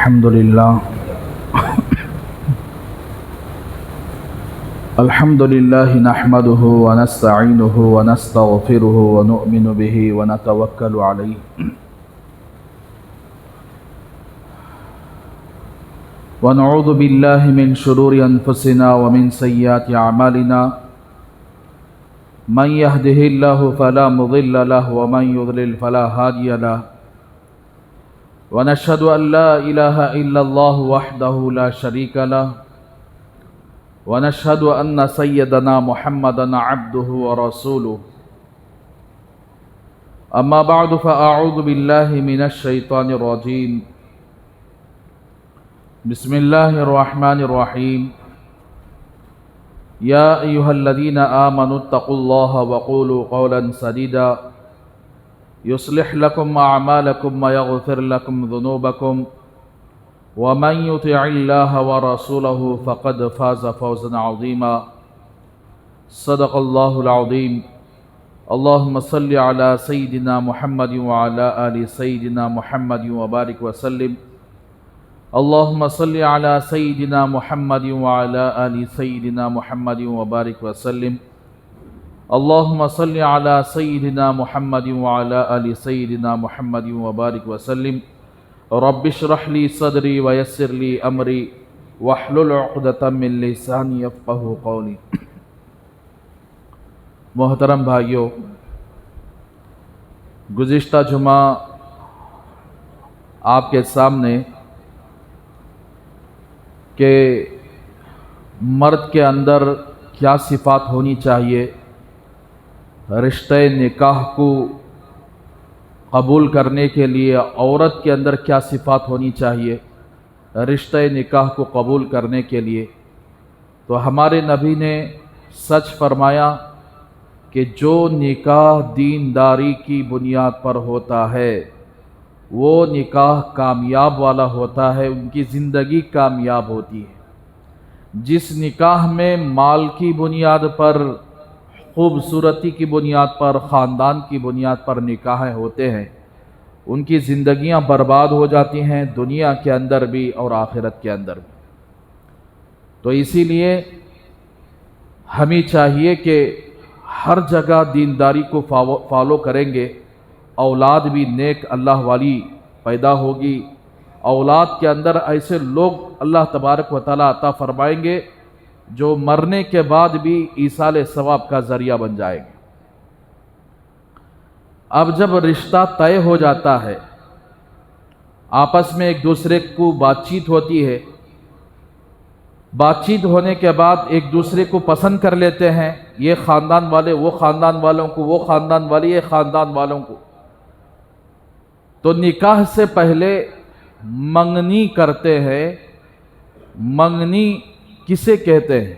الحمد لله نحمده ونستعينه ونستغفره ونؤمن به ونتوكل عليه ونعوذ بالله من شرور أنفسنا ومن سيئات أعمالنا من يهده الله فلا مضل له ومن يضلل فلا هادي له ونشهد أن لا إله إلا الله وحده لا شريك له ونشهد أن سيدنا محمدا عبده ورسوله أما بعد فأعوذ بالله من الشيطان الرجيم بسم الله الرحمن الرحيم يا أيها الذين آمنوا اتقوا الله وقولوا قولا سديدا يصلح لكم أعمالكم ويغفر لكم ذنوبكم ومن يطع الله ورسوله فقد فاز فوزا عظيما صدق الله العظيم اللهم صل على سيدنا محمد وعلى آل سيدنا محمد وبارك وسلم اللهم صل على سيدنا محمد وعلى آل سيدنا محمد وبارك وسلم اللهم صل على سيدنا محمد وعلى آل سيدنا محمد وبارك وسلم رب اشرح لي صدري ويسر لي أمري واحلل عقدة من لساني يفقهوا قولي محترم بھائیو، گزشتہ جمعہ آپ کے سامنے کہ مرد کے اندر کیا صفات ہونی چاہیے، رشتہ نکاح کو قبول کرنے کے لیے عورت کے اندر کیا صفات ہونی چاہیے رشتہ نکاح کو قبول کرنے کے لیے، تو ہمارے نبی نے سچ فرمایا کہ جو نکاح دینداری کی بنیاد پر ہوتا ہے وہ نکاح کامیاب والا ہوتا ہے، ان کی زندگی کامیاب ہوتی ہے۔ جس نکاح میں مال کی بنیاد پر، خوبصورتی کی بنیاد پر، خاندان کی بنیاد پر نکاح ہوتے ہیں، ان کی زندگیاں برباد ہو جاتی ہیں، دنیا کے اندر بھی اور آخرت کے اندر بھی۔ تو اسی لیے ہمیں چاہیے کہ ہر جگہ دینداری کو فالو کریں گے، اولاد بھی نیک اللہ والی پیدا ہوگی، اولاد کے اندر ایسے لوگ اللہ تبارک و تعالیٰ عطا فرمائیں گے جو مرنے کے بعد بھی ایصال ثواب کا ذریعہ بن جائیں گے۔ اب جب رشتہ طے ہو جاتا ہے، آپس میں ایک دوسرے کو بات چیت ہوتی ہے، بات چیت ہونے کے بعد ایک دوسرے کو پسند کر لیتے ہیں، یہ خاندان والے وہ خاندان والوں کو، وہ خاندان والے یہ خاندان والوں کو، تو نکاح سے پہلے منگنی کرتے ہیں۔ منگنی کسے کہتے ہیں؟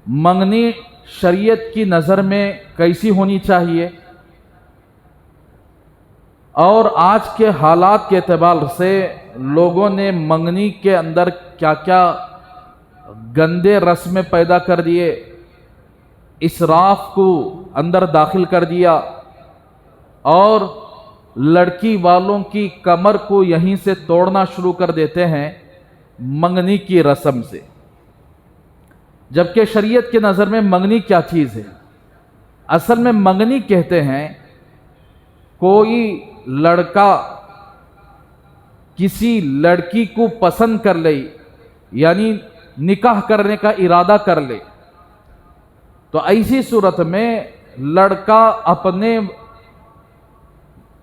منگنی شریعت کی نظر میں کیسی ہونی چاہیے، اور آج کے حالات کے اعتبار سے لوگوں نے منگنی کے اندر کیا کیا گندے رسمیں پیدا کر دیے، اسراف کو اندر داخل کر دیا، اور لڑکی والوں کی کمر کو یہیں سے توڑنا شروع کر دیتے ہیں منگنی کی رسم سے۔ جبکہ شریعت کی نظر میں منگنی کیا چیز ہے؟ اصل میں منگنی کہتے ہیں کوئی لڑکا کسی لڑکی کو پسند کر لے، یعنی نکاح کرنے کا ارادہ کر لے، تو ایسی صورت میں لڑکا اپنے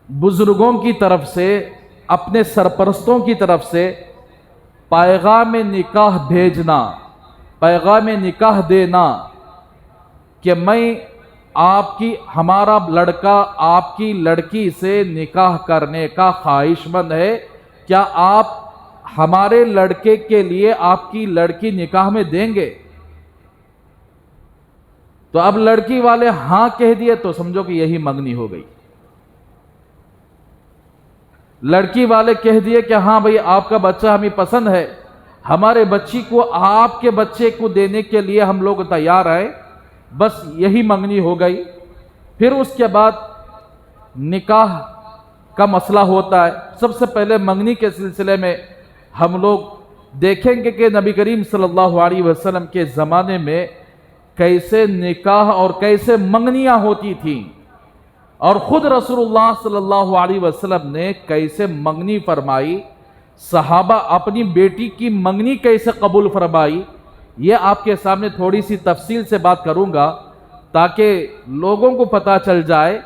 بزرگوں کی طرف سے، اپنے سرپرستوں کی طرف سے پیغام نکاح بھیجنا، پیغام نکاح دینا کہ میں ہمارا لڑکا آپ کی لڑکی سے نکاح کرنے کا خواہش مند ہے، کیا آپ ہمارے لڑکے کے لیے آپ کی لڑکی نکاح میں دیں گے؟ تو اب لڑکی والے ہاں کہہ دیے تو سمجھو کہ یہی منگنی ہو گئی۔ لڑکی والے کہہ دیے کہ ہاں بھئی آپ کا بچہ ہمیں پسند ہے، ہمارے بچی کو آپ کے بچے کو دینے کے لیے ہم لوگ تیار ہیں، بس یہی منگنی ہو گئی۔ پھر اس کے بعد نکاح کا مسئلہ ہوتا ہے۔ سب سے پہلے منگنی کے سلسلے میں ہم لوگ دیکھیں گے کہ نبی کریم صلی اللہ علیہ وسلم کے زمانے میں کیسے نکاح اور کیسے منگنیاں ہوتی تھیں، اور خود رسول اللہ صلی اللہ علیہ وسلم نے کیسے منگنی فرمائی، صحابہ اپنی بیٹی کی منگنی کیسے قبول فرمائی۔ یہ آپ کے سامنے تھوڑی سی تفصیل سے بات کروں گا تاکہ لوگوں کو پتہ چل جائے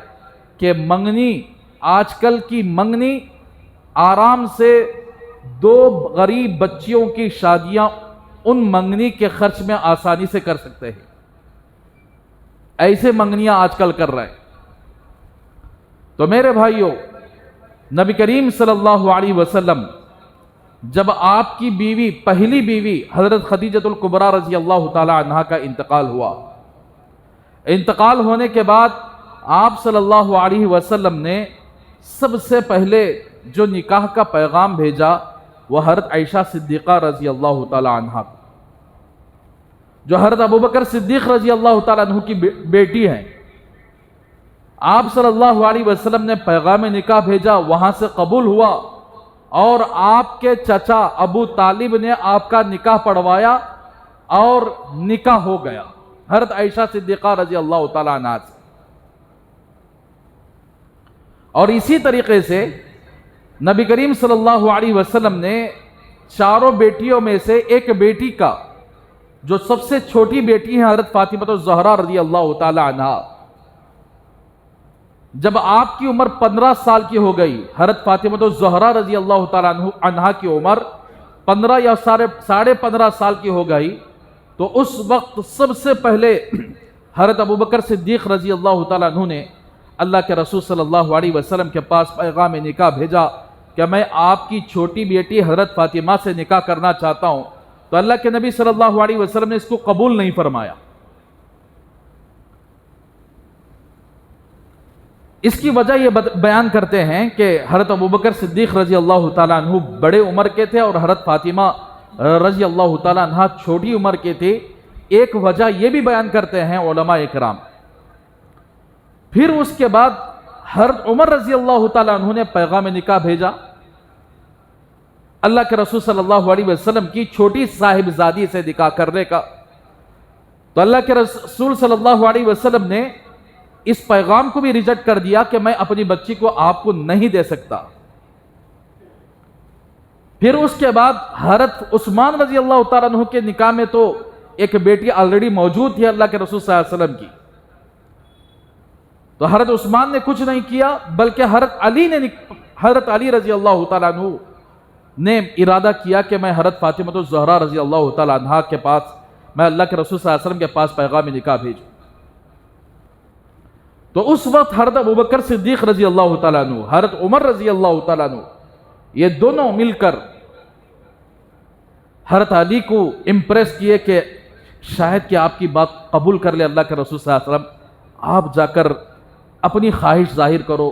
کہ منگنی، آج کل کی منگنی آرام سے 2 غریب بچیوں کی شادیاں ان منگنی کے خرچ میں آسانی سے کر سکتے ہیں۔ ایسے منگنیاں آج کل کر رہے ہیں۔ تو میرے بھائیوں، نبی کریم صلی اللہ علیہ وسلم جب آپ کی بیوی، پہلی بیوی حضرت خدیجۃ الکبریٰ رضی اللہ تعالی عنہا کا انتقال ہوا، انتقال ہونے کے بعد آپ صلی اللہ علیہ وسلم نے سب سے پہلے جو نکاح کا پیغام بھیجا وہ حضرت عائشہ صدیقہ رضی اللہ تعالی عنہا، جو حضرت ابوبکر صدیق رضی اللہ تعالی عنہ کی بیٹی ہیں۔ آپ صلی اللہ علیہ وسلم نے پیغام نکاح بھیجا، وہاں سے قبول ہوا، اور آپ کے چچا ابو طالب نے آپ کا نکاح پڑھوایا اور نکاح ہو گیا حضرت عائشہ صدیقہ رضی اللہ تعالی عنہا سے۔ اور اسی طریقے سے نبی کریم صلی اللہ علیہ وسلم نے چاروں بیٹیوں میں سے ایک بیٹی کا، جو سب سے چھوٹی بیٹی ہے حضرت فاطمہ الزہرا رضی اللہ تعالی عنہا، جب آپ کی عمر 15 سال کی ہو گئی، حضرت فاطمہ الزہرا رضی اللہ تعالی عنہا کی عمر 15 یا 15.5 سال کی ہو گئی، تو اس وقت سب سے پہلے حضرت ابوبکر صدیق رضی اللہ تعالی عنہ نے اللہ کے رسول صلی اللہ علیہ وسلم کے پاس پیغام نکاح بھیجا کہ میں آپ کی چھوٹی بیٹی حضرت فاطمہ سے نکاح کرنا چاہتا ہوں۔ تو اللہ کے نبی صلی اللہ علیہ وسلم نے اس کو قبول نہیں فرمایا۔ اس کی وجہ یہ بیان کرتے ہیں کہ حضرت ابوبکر صدیق رضی اللہ تعالیٰ عنہ بڑے عمر کے تھے اور حضرت فاطمہ رضی اللہ تعالیٰ عنہ چھوٹی عمر کے تھے۔ ایک وجہ یہ بھی بیان کرتے ہیں علماء اکرام۔ پھر اس کے بعد حضرت عمر رضی اللہ تعالیٰ عنہ نے پیغام نکاح بھیجا اللہ کے رسول صلی اللہ علیہ وسلم کی چھوٹی صاحبزادی سے نکاح کرنے کا۔ تو اللہ کے رسول صلی اللہ علیہ وسلم نے اس پیغام کو بھی ریجیکٹ کر دیا کہ میں اپنی بچی کو آپ کو نہیں دے سکتا۔ پھر اس کے بعد حضرت عثمان رضی اللہ تعالیٰ عنہ کے نکاح میں تو ایک بیٹی آلریڈی موجود تھی اللہ کے رسول صلی اللہ علیہ وسلم کی، تو حضرت عثمان نے کچھ نہیں کیا، بلکہ حضرت علی رضی اللہ تعالیٰ عنہ نے ارادہ کیا کہ میں حضرت فاطمہ الزہرا رضی اللہ تعالیٰ عنہا کے پاس، میں اللہ کے رسول صلی اللہ علیہ وسلم کے پاس پیغام نکاح بھیجوں۔ تو اس وقت حضرت ابوبکر صدیق رضی اللہ تعالیٰ عنہ، حضرت عمر رضی اللہ تعالیٰ عنہ، یہ دونوں مل کر حضرت علی کو امپریس کیے کہ شاید کہ آپ کی بات قبول کر لے اللہ کے رسول صلی اللہ علیہ وسلم، آپ جا کر اپنی خواہش ظاہر کرو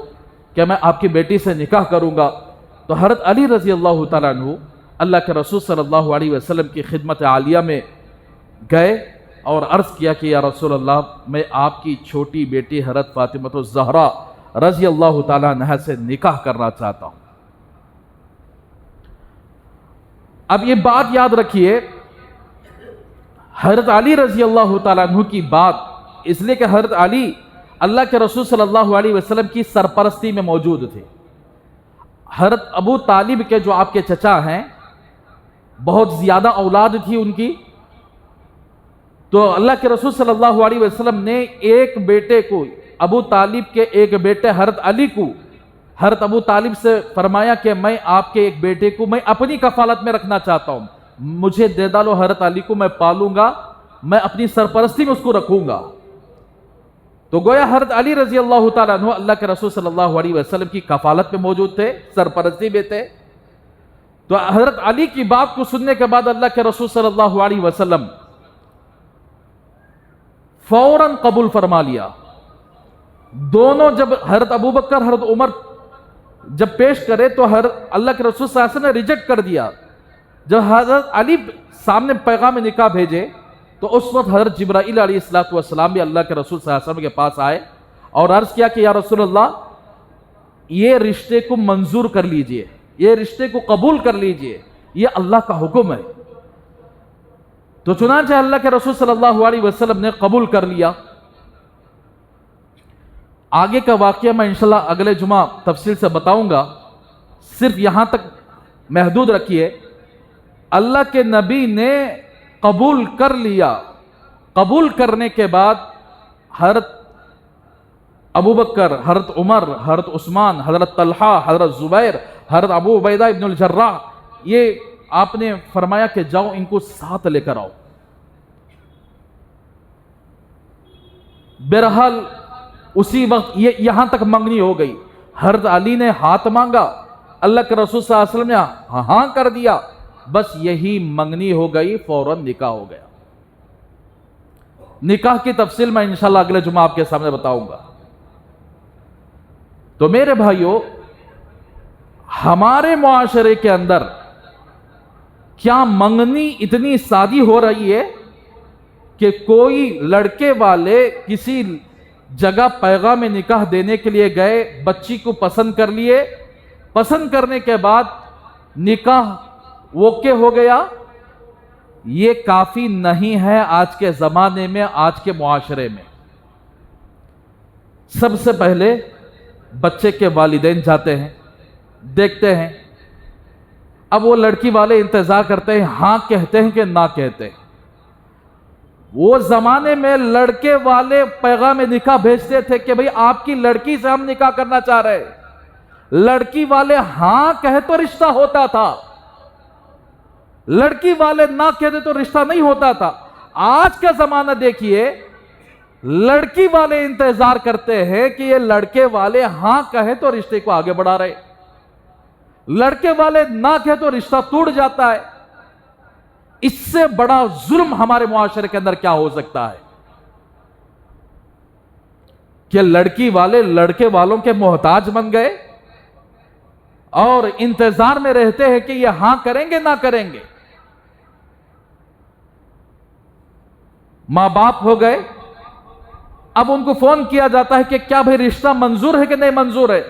کہ میں آپ کی بیٹی سے نکاح کروں گا۔ تو حضرت علی رضی اللہ تعالیٰ عنہ اللہ کے رسول صلی اللہ علیہ وسلم کی خدمت عالیہ میں گئے اور عرض کیا کہ یا رسول اللہ، میں آپ کی چھوٹی بیٹی حضرت فاطمہ الزہرا رضی اللہ تعالیٰ عنہا سے نکاح کرنا چاہتا ہوں۔ اب یہ بات یاد رکھیے، حضرت علی رضی اللہ تعالیٰ عنہ کی بات، اس لیے کہ حضرت علی اللہ کے رسول صلی اللہ علیہ وسلم کی سرپرستی میں موجود تھے۔ حضرت ابو طالب کے جو آپ کے چچا ہیں، بہت زیادہ اولاد تھی ان کی، تو اللہ کے رسول صلی اللہ علیہ وسلم نے ایک بیٹے کو، ابو طالب کے ایک بیٹے حضرت علی کو، حضرت ابو طالب سے فرمایا کہ میں آپ کے ایک بیٹے کو میں اپنی کفالت میں رکھنا چاہتا ہوں، مجھے دے ڈالو حضرت علی کو، میں پالوں گا، میں اپنی سرپرستی میں اس کو رکھوں گا۔ تو گویا حضرت علی رضی اللہ تعالیٰ عنہ اللہ کے رسول صلی اللہ علیہ وسلم کی کفالت میں موجود تھے، سرپرستی میں تھے۔ تو حضرت علی کی بات کو سننے کے بعد اللہ کے رسول صلی اللہ علیہ وسلم فوراً قبول فرما لیا۔ دونوں جب حضرت ابوبکر حضرت عمر جب پیش کرے تو اللہ کے رسول صلی اللہ علیہ وسلم نے ریجیکٹ کر دیا۔ جب حضرت علی سامنے پیغام نکاح بھیجے تو اس وقت حضرت جبرائیل علیہ السلام بھی اللہ کے رسول صلی اللہ علیہ وسلم کے پاس آئے اور عرض کیا کہ یا رسول اللہ، یہ رشتے کو منظور کر لیجئے، یہ رشتے کو قبول کر لیجئے، یہ اللہ کا حکم ہے۔ تو چنانچہ اللہ کے رسول صلی اللہ علیہ وسلم نے قبول کر لیا۔ آگے کا واقعہ میں انشاءاللہ اگلے جمعہ تفصیل سے بتاؤں گا، صرف یہاں تک محدود رکھیے۔ اللہ کے نبی نے قبول کر لیا، قبول کرنے کے بعد حضرت ابو بکر، حضرت عمر، حضرت عثمان، حضرت طلحہ، حضرت زبیر، حضرت ابو عبیدہ ابن الجراح، یہ آپ نے فرمایا کہ جاؤ ان کو ساتھ لے کر آؤ۔ بہرحال اسی وقت یہاں تک منگنی ہو گئی۔ حضرت علی نے ہاتھ مانگا، اللہ کے رسول صلی اللہ علیہ وسلم نے ہاں کر دیا، بس یہی منگنی ہو گئی، فوراً نکاح ہو گیا۔ نکاح کی تفصیل میں انشاءاللہ اگلے جمعہ آپ کے سامنے بتاؤں گا۔ تو میرے بھائیوں، ہمارے معاشرے کے اندر کیا منگنی اتنی سادی ہو رہی ہے کہ کوئی لڑکے والے کسی جگہ پیغام نکاح دینے کے لیے گئے، بچی کو پسند کر لیے، پسند کرنے کے بعد نکاح اوکے ہو گیا۔ یہ کافی نہیں ہے آج کے زمانے میں، آج کے معاشرے میں۔ سب سے پہلے بچے کے والدین جاتے ہیں، دیکھتے ہیں، اب وہ لڑکی والے انتظار کرتے ہیں، ہاں کہتے ہیں کہ نہ کہتے ہیں۔ وہ زمانے میں لڑکے والے پیغام نکاح بھیجتے تھے کہ بھئی آپ کی لڑکی سے ہم نکاح کرنا چاہ رہے ہیں، لڑکی والے ہاں کہے تو رشتہ ہوتا تھا، لڑکی والے نہ کہتے تو رشتہ نہیں ہوتا تھا۔ آج کا زمانہ دیکھیے، لڑکی والے انتظار کرتے ہیں کہ یہ لڑکے والے ہاں کہے تو رشتے کو آگے بڑھا رہے، لڑکے والے نہ کہے تو رشتہ ٹوٹ جاتا ہے۔ اس سے بڑا ظلم ہمارے معاشرے کے اندر کیا ہو سکتا ہے کہ لڑکی والے لڑکے والوں کے محتاج بن گئے اور انتظار میں رہتے ہیں کہ یہ ہاں کریں گے نہ کریں گے۔ ماں باپ ہو گئے، اب ان کو فون کیا جاتا ہے کہ کیا بھئی رشتہ منظور ہے کہ نہیں منظور ہے؟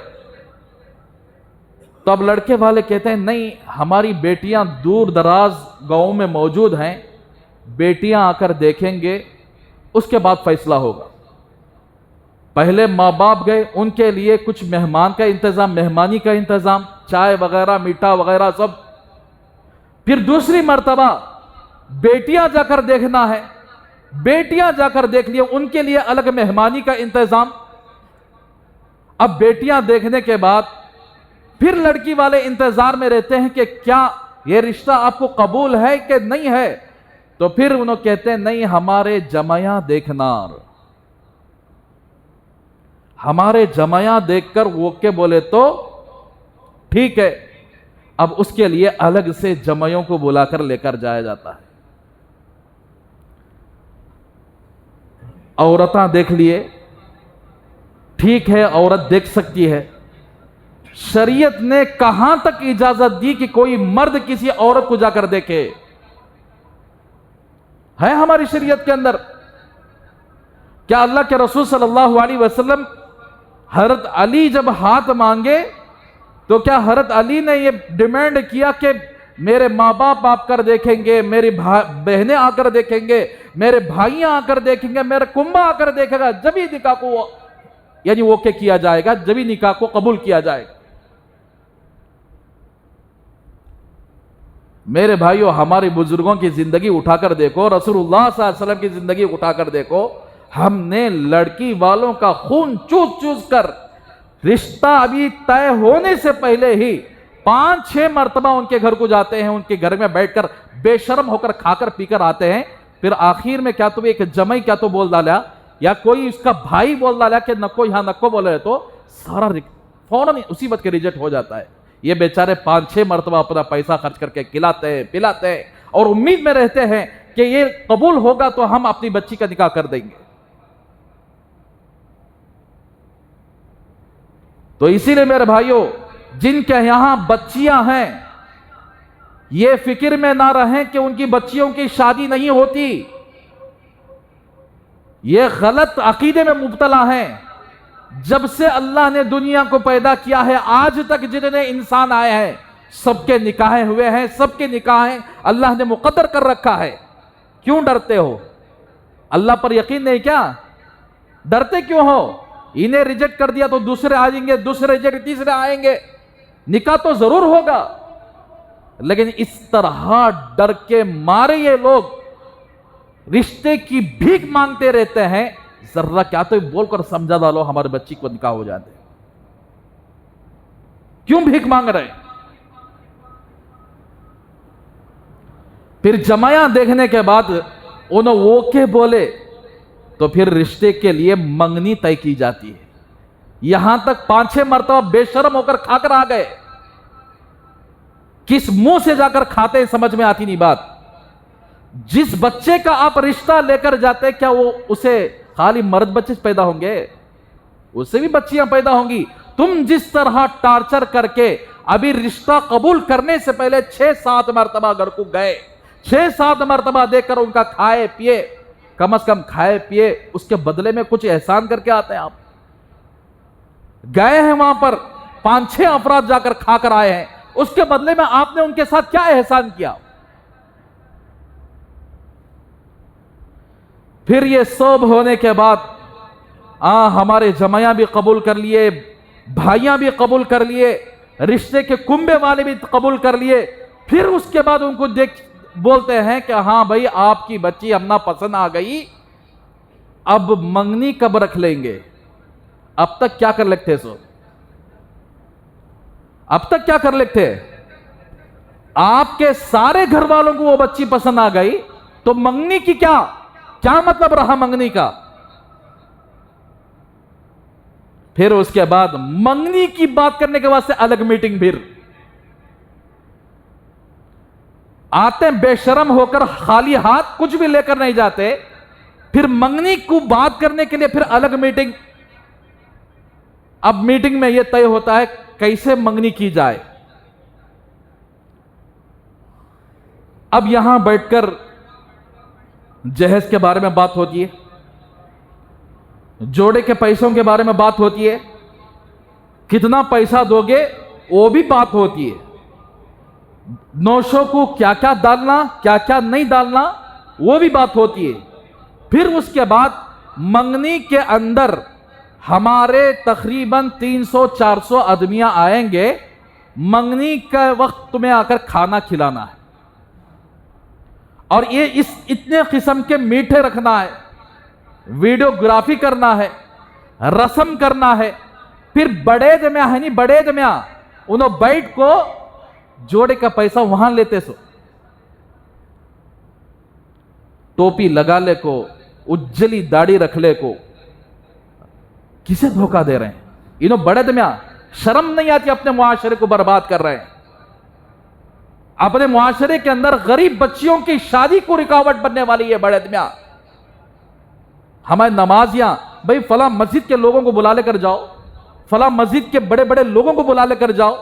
تو اب لڑکے والے کہتے ہیں نہیں، ہماری بیٹیاں دور دراز گاؤں میں موجود ہیں، بیٹیاں آ کر دیکھیں گے، اس کے بعد فیصلہ ہوگا۔ پہلے ماں باپ گئے، ان کے لیے کچھ مہمان کا انتظام، مہمانی کا انتظام، چائے وغیرہ، میٹھا وغیرہ سب۔ پھر دوسری مرتبہ بیٹیاں جا کر دیکھنا ہے، بیٹیاں جا کر دیکھ لیا، ان کے لیے الگ مہمانی کا انتظام۔ اب بیٹیاں دیکھنے کے بعد پھر لڑکی والے انتظار میں رہتے ہیں کہ کیا یہ رشتہ آپ کو قبول ہے کہ نہیں ہے؟ تو پھر انہوں کہتے ہیں نہیں، ہمارے جمایاں دیکھنا، ہمارے جمایاں دیکھ کر وہ کے بولے تو ٹھیک ہے۔ اب اس کے لیے الگ سے جمایوں کو بلا کر لے کر جایا جاتا ہے۔ عورتاں دیکھ لیے، ٹھیک ہے عورت دیکھ سکتی ہے۔ شریعت نے کہاں تک اجازت دی کہ کوئی مرد کسی عورت کو جا کر دیکھے؟ ہے ہماری شریعت کے اندر؟ کیا اللہ کے رسول صلی اللہ علیہ وسلم حضرت علی جب ہاتھ مانگے تو کیا حضرت علی نے یہ ڈیمانڈ کیا کہ میرے ماں باپ آ کر دیکھیں گے، میری بہنیں آ کر دیکھیں گے، میرے بھائیاں آ کر دیکھیں گے، میرا کنبہ آ کر دیکھے گا، جبھی نکاح کو یعنی اوکے کیا جائے گا، جبھی نکاح کو قبول کیا جائے گا؟ میرے بھائیو، ہمارے بزرگوں کی زندگی اٹھا کر دیکھو، رسول اللہ صلی اللہ علیہ وسلم کی زندگی اٹھا کر دیکھو، ہم نے لڑکی والوں کا خون چوس چوس کر رشتہ ابھی طے ہونے سے پہلے ہی 5-6 مرتبہ ان کے گھر کو جاتے ہیں، ان کے گھر میں بیٹھ کر بے شرم ہو کر کھا کر پی کر آتے ہیں۔ پھر آخر میں کیا تو ایک جمعی کیا تو بول ڈالا یا کوئی اس کا بھائی بول ڈالا کہ نکو یہاں نکو بولے تو سارا فوراً اسی وقت کے ریجیکٹ ہو جاتا ہے۔ یہ بیچارے 5-6 مرتبہ اپنا پیسہ خرچ کر کے کھلاتے ہیں، پلاتے ہیں اور امید میں رہتے ہیں کہ یہ قبول ہوگا تو ہم اپنی بچی کا نکاح کر دیں گے۔ تو اسی لیے میرے بھائیوں، جن کے یہاں بچیاں ہیں یہ فکر میں نہ رہیں کہ ان کی بچیوں کی شادی نہیں ہوتی، یہ غلط عقیدے میں مبتلا ہیں۔ جب سے اللہ نے دنیا کو پیدا کیا ہے آج تک جتنے انسان آئے ہیں سب کے نکاح ہوئے ہیں، سب کے نکاح اللہ نے مقدر کر رکھا ہے۔ کیوں ڈرتے ہو؟ اللہ پر یقین نہیں کیا؟ ڈرتے کیوں ہو؟ انہیں ریجیکٹ کر دیا تو دوسرے آئیں گے، دوسرے ریجیکٹ تیسرے آئیں گے، نکاح تو ضرور ہوگا۔ لیکن اس طرح ڈر کے مارے یہ لوگ رشتے کی بھیک مانگتے رہتے ہیں، ذرا کیا تو بول کر سمجھا ڈالو ہمارے بچی کو نکاح ہو جاتے۔ کیوں بھیک مانگ رہے ہیں؟ پھر جمایاں دیکھنے کے بعد انہوں وہ کے بولے تو پھر رشتے کے لیے منگنی طے کی جاتی ہے۔ یہاں تک 5-6 مرتبہ بے شرم ہو کر کھا کر آ گئے۔ کس منہ سے جا کر کھاتے ہیں سمجھ میں آتی نہیں بات۔ جس بچے کا آپ رشتہ لے کر جاتے کیا وہ اسے خالی مرد بچے پیدا ہوں گے؟ اس سے بھی بچیاں پیدا ہوں گی۔ تم جس طرح ٹارچر کر کے ابھی رشتہ قبول کرنے سے پہلے 6-7 مرتبہ گھر کو گئے، 6-7 مرتبہ دیکھ کر ان کا کھائے پیے، کم از کم کھائے پیے، اس کے بدلے میں کچھ احسان کر کے آتے ہیں۔ آپ گئے ہیں وہاں پر 5-6 افراد جا کر کھا کر آئے ہیں، اس کے بدلے میں آپ نے ان کے ساتھ کیا احسان کیا؟ پھر یہ سب ہونے کے بعد ہمارے جمایاں بھی قبول کر لیے، بھائیاں بھی قبول کر لیے، رشتے کے کنبے والے بھی قبول کر لیے۔ پھر اس کے بعد ان کو دیکھ بولتے ہیں کہ ہاں بھائی آپ کی بچی ہم نا پسند آ گئی، اب منگنی کب رکھ لیں گے؟ اب تک کیا کر لکھتے سو؟ اب تک کیا کر لکھتے؟ آپ کے سارے گھر والوں کو وہ بچی پسند آ گئی تو منگنی کی کیا مطلب رہا منگنی کا؟ پھر اس کے بعد منگنی کی بات کرنے کے بعد سے الگ میٹنگ، پھر آتے بے شرم ہو کر خالی ہاتھ کچھ بھی لے کر نہیں جاتے، پھر منگنی کو بات کرنے کے لیے پھر الگ میٹنگ۔ اب میٹنگ میں یہ طے ہوتا ہے کیسے منگنی کی جائے۔ اب یہاں بیٹھ کر جہیز کے بارے میں بات ہوتی ہے، جوڑے کے پیسوں کے بارے میں بات ہوتی ہے، کتنا پیسہ دو گے وہ بھی بات ہوتی ہے، نوشوں کو کیا کیا ڈالنا کیا کیا نہیں ڈالنا وہ بھی بات ہوتی ہے۔ پھر اس کے بعد منگنی کے اندر ہمارے تقریباً 300-400 آدمیاں آئیں گے، منگنی کا وقت تمہیں آ کر کھانا کھلانا ہے، اور یہ اتنے قسم کے میٹھے رکھنا ہے، ویڈیوگرافی کرنا ہے، رسم کرنا ہے۔ پھر بڑے جمعہ ہے نہیں، بڑے جمعہ انہوں بیٹھ کو جوڑے کا پیسہ وہاں لیتے سو، ٹوپی لگا لے کو، اجلی داڑھی رکھ لے کو، کسے دھوکہ دے رہے ہیں؟ انہوں بڑے جمعہ شرم نہیں آتی، اپنے معاشرے کو برباد کر رہے ہیں۔ اپنے معاشرے کے اندر غریب بچیوں کی شادی کو رکاوٹ بننے والی ہے بڑے جمعہ۔ ہمارے نمازیاں بھئی فلاں مسجد کے لوگوں کو بلا لے کر جاؤ، فلاں مسجد کے بڑے بڑے لوگوں کو بلا لے کر جاؤ۔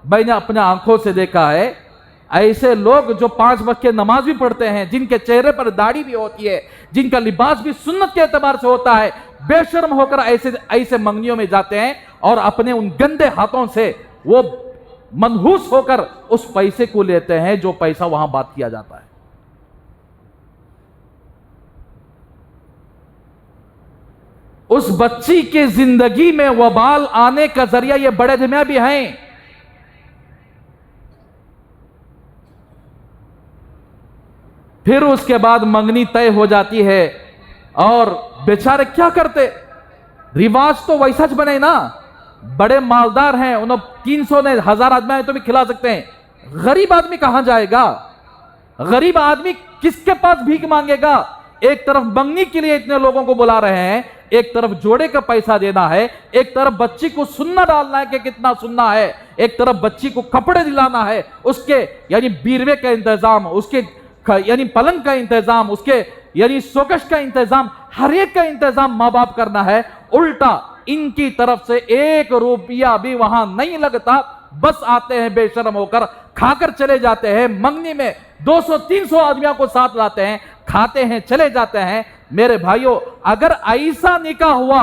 بھائی نے اپنے آنکھوں سے دیکھا ہے ایسے لوگ جو 5 وقت کے نماز بھی پڑھتے ہیں، جن کے چہرے پر داڑھی بھی ہوتی ہے، جن کا لباس بھی سنت کے اعتبار سے ہوتا ہے، بے شرم ہو کر ایسے منگنیوں میں جاتے ہیں اور اپنے ان گندے ہاتھوں سے وہ منحوس ہو کر اس پیسے کو لیتے ہیں جو پیسہ وہاں بات کیا جاتا ہے۔ اس بچی کے زندگی میں وبال آنے کا ذریعہ یہ بڑے جمعہ بھی ہیں۔ پھر اس کے بعد منگنی طے ہو جاتی ہے، اور بیچارے کیا کرتے؟ رواج تو ویسا بنے نا، بڑے مالدار ہیں، انہوں 300 نے 1000 آدمی تو بھی کھلا سکتے ہیں، غریب آدمی کہاں جائے گا؟ غریب آدمی کس کے پاس بھیک مانگے گا؟ ایک طرف منگنی کے لیے اتنے لوگوں کو بلا رہے ہیں، ایک طرف جوڑے کا پیسہ دینا ہے، ایک طرف بچی کو سننا ڈالنا ہے کہ کتنا سننا ہے، ایک طرف بچی کو کپڑے دلانا ہے، اس کے یعنی بیروے کا انتظام، اس کے یعنی پلنگ کا انتظام، اس کے یعنی سوکش کا انتظام، ہر ایک کا انتظام ماں باپ کرنا ہے۔ الٹا ان کی طرف سے 1 روپیہ بھی وہاں نہیں لگتا، بس آتے ہیں بے شرم ہو کر، کھا کر چلے جاتے ہیں۔ منگنی میں 200-300 آدمیوں کو ساتھ لاتے ہیں، کھاتے ہیں، چلے جاتے ہیں۔ میرے بھائیوں، اگر ایسا نکاح ہوا،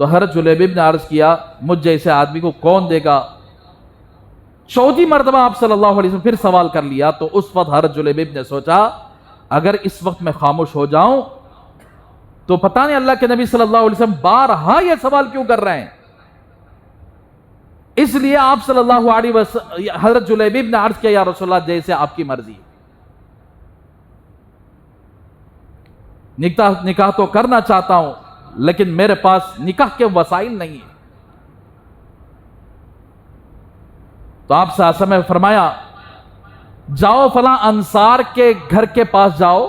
تو حضرت جلیبیب نے عرض کیا مجھ جیسے آدمی کو کون دے گا؟ چوتھی مرتبہ آپ صلی اللہ علیہ وسلم پھر سوال کر لیا تو اس وقت حضرت جلیبیب نے سوچا اگر اس وقت میں خاموش ہو جاؤں تو پتہ نہیں اللہ کے نبی صلی اللہ علیہ وسلم بارہا یہ سوال کیوں کر رہے ہیں. اس لیے آپ صلی اللہ علیہ وسلم حضرت جلیبیب نے عرض کیا یا رسول اللہ جیسے آپ کی مرضی. نکاح تو کرنا چاہتا ہوں لیکن میرے پاس نکاح کے وسائل نہیں ہیں. تو آپ صلی اللہ علیہ وسلم نے فرمایا جاؤ فلاں انصار کے گھر کے پاس جاؤ,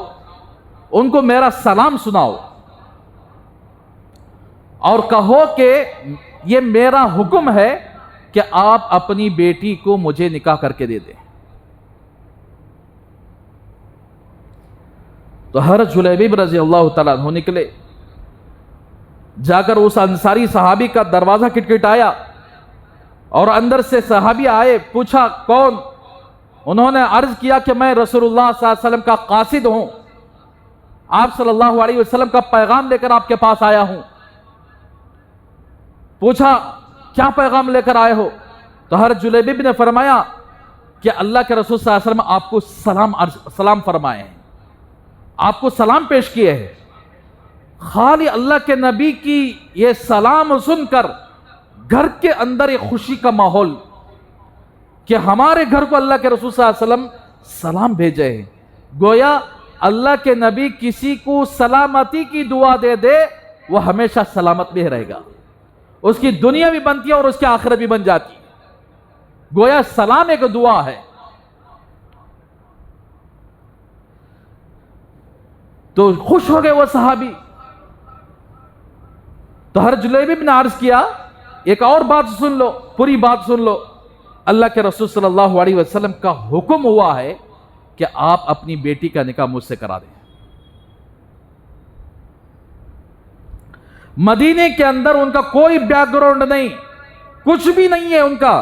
ان کو میرا سلام سناؤ اور کہو کہ یہ میرا حکم ہے کہ آپ اپنی بیٹی کو مجھے نکاح کر کے دے دیں. تو حضرت جلیبیب رضی اللہ تعالیٰ عنہ نکلے, جا کر اس انصاری صحابی کا دروازہ کھٹکھٹایا اور اندر سے صحابی آئے, پوچھا کون؟ انہوں نے عرض کیا کہ میں رسول اللہ صلی اللہ علیہ وسلم کا قاصد ہوں, آپ صلی اللہ علیہ وسلم کا پیغام لے کر آپ کے پاس آیا ہوں. پوچھا کیا پیغام لے کر آئے ہو؟ تو حضرت جلیبیب نے فرمایا کہ اللہ کے رسول صلی اللہ علیہ وسلم آپ کو سلام فرمائے ہیں, آپ کو سلام پیش کیے ہیں. خالی اللہ کے نبی کی یہ سلام سن کر گھر کے اندر ایک خوشی کا ماحول کہ ہمارے گھر کو اللہ کے رسول صلی اللہ علیہ وسلم سلام بھیجے ہیں. گویا اللہ کے نبی کسی کو سلامتی کی دعا دے دے وہ ہمیشہ سلامت بھی رہے گا, اس کی دنیا بھی بنتی ہے اور اس کی آخرت بھی بن جاتی ہے. گویا سلام ایک دعا ہے. تو خوش ہو گئے وہ صحابی. تو حضرت جلیبیب نے عرض کیا ایک اور بات سن لو, پوری بات سن لو. اللہ کے رسول صلی اللہ علیہ وسلم کا حکم ہوا ہے کہ آپ اپنی بیٹی کا نکاح مجھ سے کرا دیں. مدینے کے اندر ان کا کوئی بیک گراؤنڈ نہیں, کچھ بھی نہیں ہے ان کا,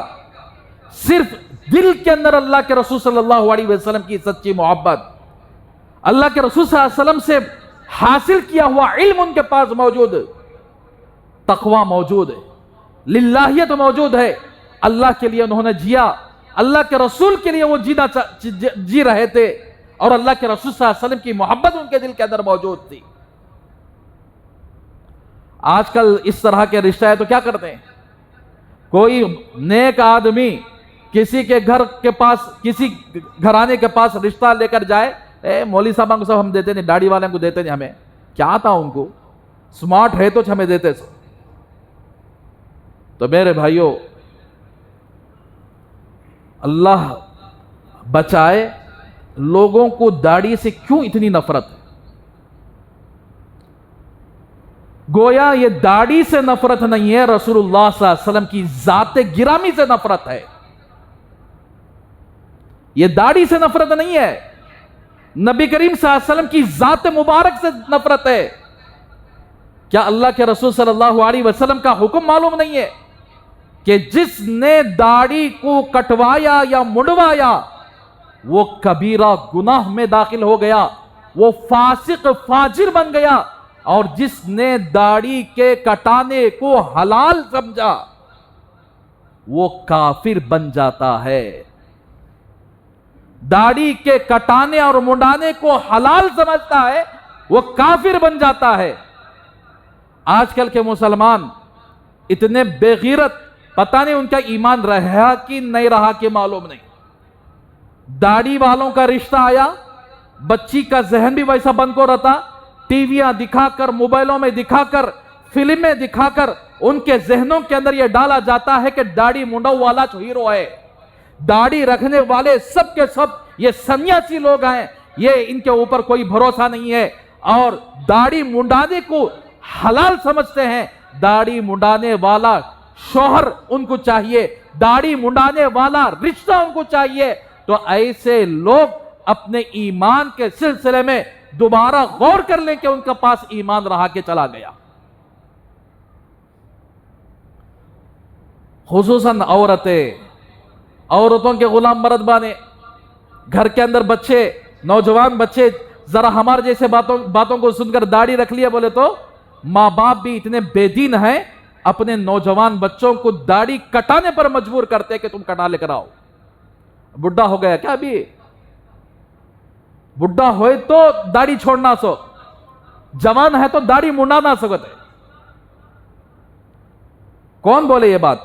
صرف دل کے اندر اللہ کے رسول صلی اللہ علیہ وسلم کی سچی محبت, اللہ کے رسول صلی اللہ علیہ وسلم سے حاصل کیا ہوا علم ان کے پاس موجود, تقوی موجود ہے, للہیت موجود ہے. اللہ کے لیے انہوں نے جیا, اللہ کے رسول کے لیے وہ جی رہے تھے اور اللہ کے رسول صلی اللہ علیہ وسلم کی محبت ان کے دل کے اندر موجود تھی. آج کل اس طرح کے رشتہ ہے تو کیا کرتے ہیں, کوئی نیک آدمی کسی کے گھر کے پاس, کسی گھرانے کے پاس رشتہ لے کر جائے, مولوی صاحب کو سب ہم دیتے نہیں, داڑھی والے کو دیتے نہیں, ہمیں کیا آتا ان کو, سمارٹ ہے تو ہمیں دیتے. تو میرے بھائیوں اللہ بچائے, لوگوں کو داڑھی سے کیوں اتنی نفرت ہے؟ گویا یہ داڑھی سے نفرت نہیں ہے, رسول اللہ صلی اللہ علیہ وسلم کی ذات گرامی سے نفرت ہے. یہ داڑھی سے نفرت نہیں ہے, نبی کریم صلی اللہ علیہ وسلم کی ذات مبارک سے نفرت ہے. کیا اللہ کے رسول صلی اللہ علیہ وسلم کا حکم معلوم نہیں ہے کہ جس نے داڑھی کو کٹوایا یا منڈوایا وہ کبیرہ گناہ میں داخل ہو گیا, وہ فاسق فاجر بن گیا, اور جس نے داڑھی کے کٹانے کو حلال سمجھا وہ کافر بن جاتا ہے. داڑھی کے کٹانے اور منڈانے کو حلال سمجھتا ہے وہ کافر بن جاتا ہے. آج کل کے مسلمان اتنے بے غیرت, پتہ نہیں ان کا ایمان رہا کہ نہیں رہا کہ معلوم نہیں. داڑھی والوں کا رشتہ آیا, بچی کا ذہن بھی ویسا بن کو رہتا, ٹیویاں دکھا کر, موبائلوں میں دکھا کر, فلمیں دکھا کر ان کے ذہنوں کے اندر یہ ڈالا جاتا ہے کہ داڑھی منڈو والا جو ہیرو ہے, داڑھی رکھنے والے سب کے سب یہ سنیاسی لوگ ہیں, یہ ان کے اوپر کوئی بھروسہ نہیں ہے, اور داڑھی منڈانے کو حلال سمجھتے ہیں. داڑھی منڈانے والا شوہر ان کو چاہیے, داڑھی منڈانے والا رشتہ ان کو چاہیے. تو ایسے لوگ اپنے ایمان کے سلسلے میں دوبارہ غور کر لیں کہ ان کا پاس ایمان رہا کے چلا گیا. خصوصاً عورتوں کے غلام مرد بانے, گھر کے اندر بچے, نوجوان بچے ذرا ہمارے جیسے باتوں کو سن کر داڑھی رکھ لیا بولے تو ماں باپ بھی اتنے بے دین ہیں اپنے نوجوان بچوں کو داڑھی کٹانے پر مجبور کرتے ہیں کہ تم کٹا لے کر آؤ. بڈھا ہو گیا کیا ابھی؟ بڈھا ہوئے تو داڑھی چھوڑنا سو، جوان ہے تو داڑھی منڈانا سکتے. کون بولے یہ بات؟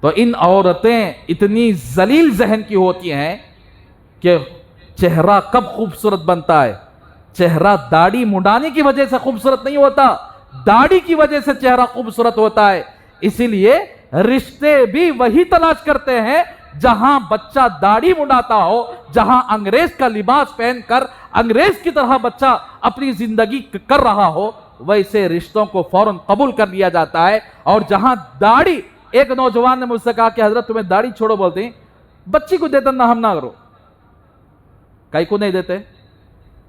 تو ان عورتیں اتنی ذلیل ذہن کی ہوتی ہیں کہ چہرہ کب خوبصورت بنتا ہے؟ چہرہ داڑھی منڈانے کی وجہ سے خوبصورت نہیں ہوتا، داڑھی کی وجہ سے چہرہ خوبصورت ہوتا ہے. اسی لیے رشتے بھی وہی تلاش کرتے ہیں جہاں بچہ داڑھی منڈاتا ہو، جہاں انگریز کا لباس پہن کر انگریز کی طرح بچہ اپنی زندگی کر رہا ہو، ویسے رشتوں کو فوراً قبول کر لیا جاتا ہے. اور جہاں داڑھی، ایک نوجوان نے مجھ سے کہا کہ حضرت تمہیں داڑھی چھوڑو بولتے ہیں، بچی کو دیتا نہ ہم نہ کرو. کئی کو نہیں دیتے؟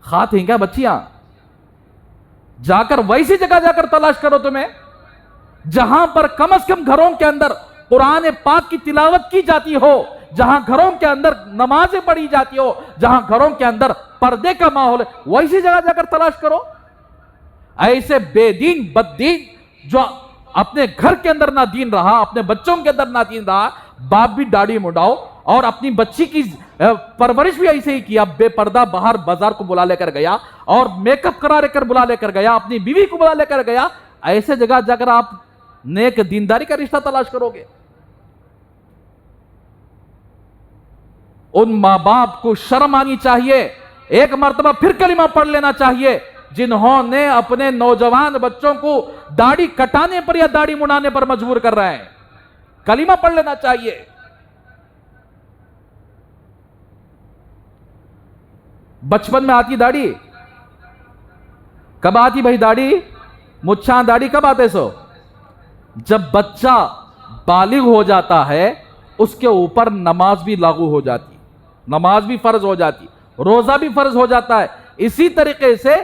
خات ہیں کیا بچیاں؟ جا کر ویسی جگہ جا کر تلاش کرو تمہیں جہاں پر کم از کم گھروں کے اندر قرآن پاک کی تلاوت کی جاتی ہو، جہاں گھروں کے اندر نمازیں پڑھی جاتی ہو، جہاں گھروں کے اندر پردے کا ماحول ہے، ویسی جگہ جا کر تلاش کرو. ایسے بے دین بد دین جو اپنے گھر کے اندر نہ دین رہا، اپنے بچوں کے اندر نہ دین رہا، باپ بھی داڑھی منڈاؤ اور اپنی بچی کی پرورش بھی ایسے ہی کیا. بے پردہ باہر بازار کو بلا لے کر گیا اور میک اپ کرا لے کر بلا لے کر گیا، اپنی بیوی کو بلا لے کر گیا. ایسے جگہ جا کر آپ نیک دینداری کا رشتہ تلاش کرو گے؟ ان ماں باپ کو شرم آنی چاہیے، ایک مرتبہ پھر کلمہ پڑھ لینا چاہیے جنہوں نے اپنے نوجوان بچوں کو داڑھی کٹانے پر یا داڑھی منڈانے پر مجبور کر رہے ہیں. کلمہ پڑھ لینا چاہیے. بچپن میں آتی داڑھی؟ کب آتی بھائی داڑھی؟ مچھاں داڑھی کب آتے سو؟ جب بچہ بالغ ہو جاتا ہے اس کے اوپر نماز بھی لاگو ہو جاتی، نماز بھی فرض ہو جاتی، روزہ بھی فرض ہو جاتا ہے. اسی طریقے سے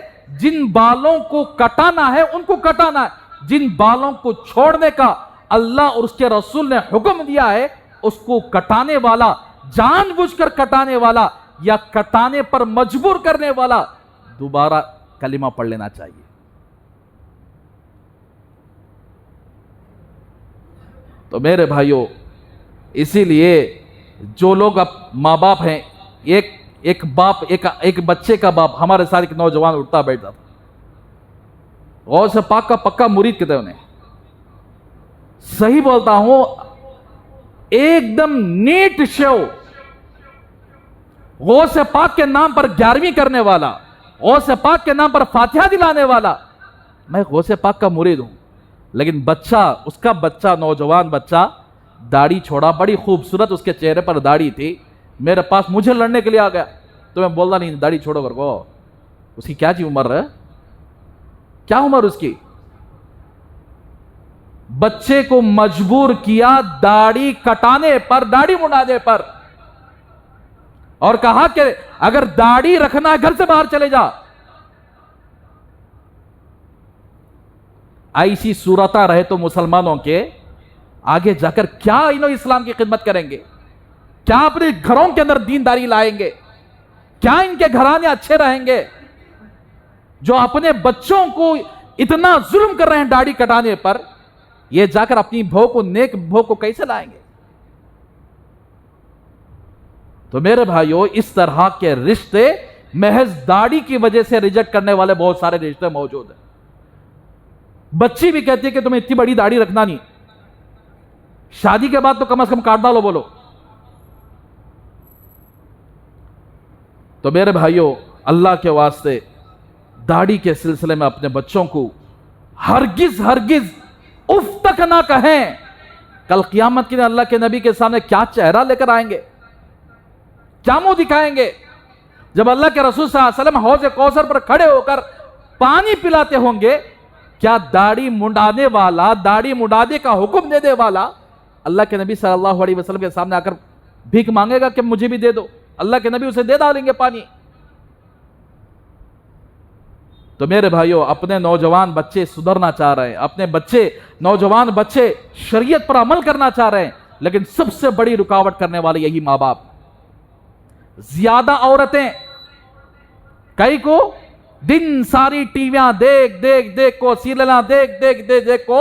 جن بالوں کو کٹانا ہے ان کو کٹانا ہے، جن بالوں کو چھوڑنے کا اللہ اور اس کے رسول نے حکم دیا ہے اس کو کٹانے والا، جان بوجھ کر کٹانے والا یا کٹانے پر مجبور کرنے والا دوبارہ کلمہ پڑھ لینا چاہیے. تو میرے بھائیوں، اسی لیے جو لوگ اب ماں باپ ہیں، ایک باپ، ایک بچے کا باپ، ہمارے ساتھ ایک نوجوان اٹھتا بیٹھتا تھا، غوث پاک کا پکا مرید کہتے ہیں انہیں، صحیح بولتا ہوں، ایک دم نیٹ شو، غوث پاک کے نام پر 11ویں کرنے والا، غوث پاک کے نام پر فاتحہ دلانے والا. میں غوث پاک کا مرید ہوں، لیکن بچہ، اس کا بچہ، نوجوان بچہ داڑھی چھوڑا، بڑی خوبصورت اس کے چہرے پر داڑھی تھی، میرے پاس مجھے لڑنے کے لیے آ گیا. تو میں بولتا نہیں داڑھی چھوڑو کر کو، اس کی کیا عمر ہے؟ کیا عمر اس کی؟ بچے کو مجبور کیا داڑھی کٹانے پر، داڑھی منڈانے پر، اور کہا کہ اگر داڑھی رکھنا ہے گھر سے باہر چلے جا. ایسی صورتیں رہے تو مسلمانوں کے آگے جا کر کیا انہوں اسلام کی خدمت کریں گے؟ کیا اپنے گھروں کے اندر دینداری لائیں گے؟ کیا ان کے گھرانے اچھے رہیں گے جو اپنے بچوں کو اتنا ظلم کر رہے ہیں داڑھی کٹانے پر؟ یہ جا کر اپنی بہو کو، نیک بہو کو کیسے لائیں گے؟ تو میرے بھائیوں، اس طرح کے رشتے محض داڑھی کی وجہ سے ریجیکٹ کرنے والے بہت سارے رشتے موجود ہیں. بچی بھی کہتی ہے کہ تمہیں اتنی بڑی داڑھی رکھنا نہیں، شادی کے بعد تو کم از کم کاٹ ڈالو بولو. تو میرے بھائیوں، اللہ کے واسطے داڑھی کے سلسلے میں اپنے بچوں کو ہرگز اف تک نہ کہیں. کل قیامت کے دن اللہ کے نبی کے سامنے کیا چہرہ لے کر آئیں گے، کیا منہ دکھائیں گے؟ جب اللہ کے رسول صلی اللہ علیہ وسلم حوض کوثر پر کھڑے ہو کر پانی پلاتے ہوں گے، کیا داڑھی منڈانے والا، داڑھی منڈانے کا حکم دینے والا اللہ کے نبی صلی اللہ علیہ وسلم کے سامنے آ کر بھیک مانگے گا کہ مجھے بھی دے دو؟ اللہ کے نبی اسے دے ڈالیں گے پانی. تو میرے بھائیوں، اپنے نوجوان بچے سدھرنا چاہ رہے ہیں، اپنے بچے، نوجوان بچے شریعت پر عمل کرنا چاہ رہے ہیں، لیکن سب سے بڑی رکاوٹ کرنے والے یہی ماں باپ. زیادہ عورتیں کئی کو دن ساری ٹی ویاں دیکھ کو، سیریلاں دیکھ کو